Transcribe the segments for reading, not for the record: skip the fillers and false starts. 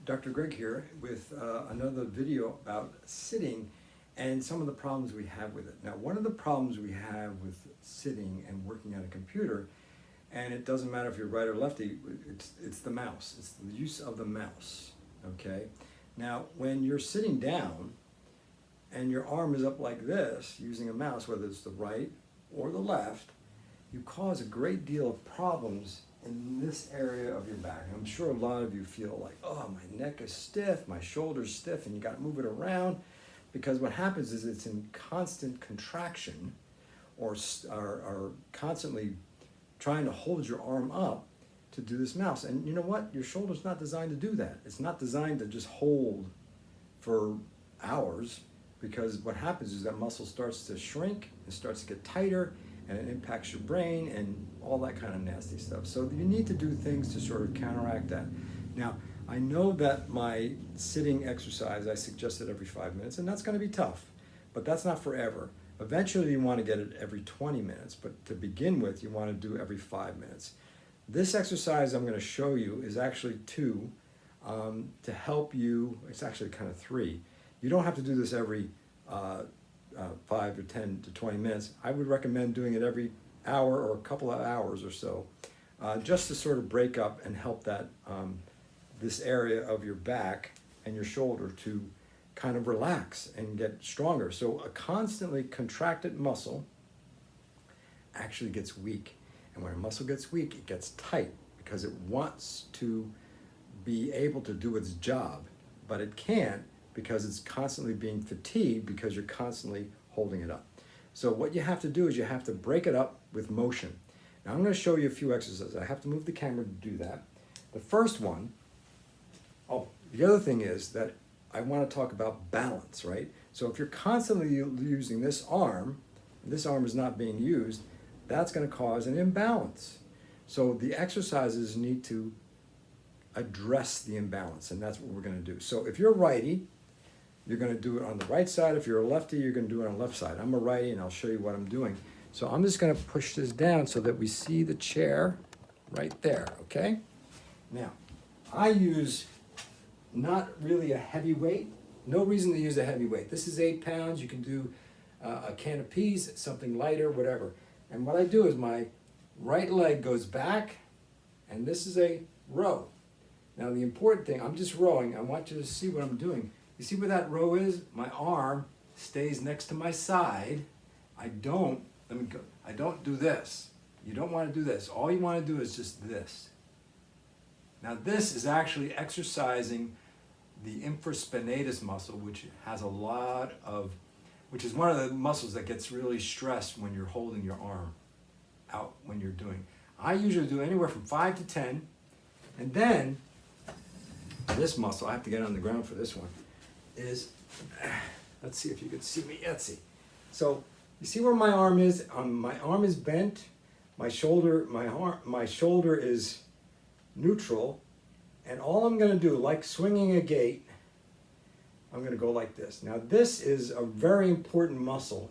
Dr. Greg here with another video about sitting and some of the problems we have with it. Now, one of the problems we have with sitting and working at a computer, and it doesn't matter if you're right or lefty, it's the mouse. It's the use of the mouse, okay? Now, when you're sitting down and your arm is up like this using a mouse, whether it's the right or the left, you cause a great deal of problems in this area of your back. I'm sure a lot of you feel like, oh, my neck is stiff, my shoulder's stiff, and you got to move it around, because what happens is it's in constant contraction or constantly trying to hold your arm up to do this mouse. And you know what? Your shoulder's not designed to do that. It's not designed to just hold for hours, because what happens is that muscle starts to shrink, it starts to get tighter, and it impacts your brain and all that kind of nasty stuff. So you need to do things to sort of counteract that. Now, I know that my sitting exercise, I suggest it every 5 minutes, and that's going to be tough, but that's not forever. Eventually, you want to get it every 20 minutes, but to begin with, you want to do every 5 minutes. This exercise I'm going to show you is actually two to help you. It's actually kind of three. You don't have to do this every 5 to 10 to 20 minutes. I would recommend doing it every hour or a couple of hours or so, just to sort of break up and help that this area of your back and your shoulder to kind of relax and get stronger. So a constantly contracted muscle actually gets weak. And when a muscle gets weak, it gets tight because it wants to be able to do its job, but it can't, because it's constantly being fatigued because you're constantly holding it up. So what you have to do is you have to break it up with motion. Now I'm going to show you a few exercises. I have to move the camera to do that. The first one, the other thing is that I want to talk about balance, right? So if you're constantly using this arm, and this arm is not being used, that's going to cause an imbalance. So the exercises need to address the imbalance, and that's what we're going to do. So if you're righty, you're going to do it on the right side. If you're a lefty, you're going to do it on the left side. I'm a righty, and I'll show you what I'm doing. So I'm just going to push this down so that we see the chair right there, okay? Now, I use not really a heavy weight. No reason to use a heavy weight. This is 8 pounds. You can do a can of peas, something lighter, whatever. And what I do is my right leg goes back, and this is a row. Now the important thing, I'm just rowing. I want you to see what I'm doing. You see where that row is? My arm stays next to my side. I don't do this. You don't want to do this. All you want to do is just this. Now this is actually exercising the infraspinatus muscle, which has a lot of, which is one of the muscles that gets really stressed when you're holding your arm out when you're doing. I usually do anywhere from 5 to 10, and then this muscle, I have to get on the ground for this one, is, let's see if you can see me, let's see. So you see where my arm is? My arm is bent, my shoulder is neutral, and all I'm going to do, like swinging a gate, I'm going to go like this. Now this is a very important muscle.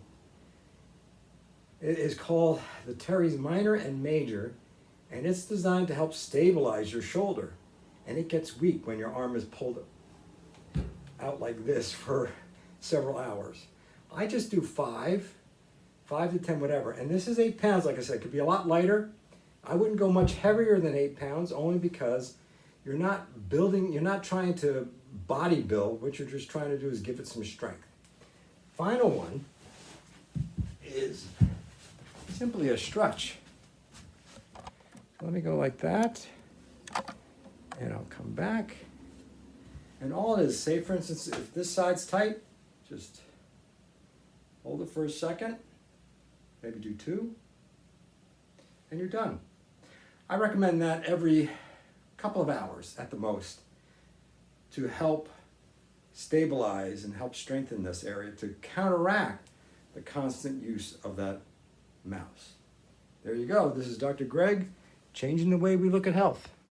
It is called the teres minor and major, and it's designed to help stabilize your shoulder. And it gets weak when your arm is pulled out like this for several hours. I just do 5 to 10, whatever. And this is 8 pounds, like I said. It could be a lot lighter. I wouldn't go much heavier than 8 pounds, only because you're not trying to body build. What you're just trying to do is give it some strength. Final one is simply a stretch. Let me go like that, and I'll come back. And all it is, say for instance, if this side's tight, just hold it for a second, maybe do 2, and you're done. I recommend that every couple of hours at the most to help stabilize and help strengthen this area to counteract the constant use of that mouse. There you go. This is Dr. Greg, changing the way we look at health.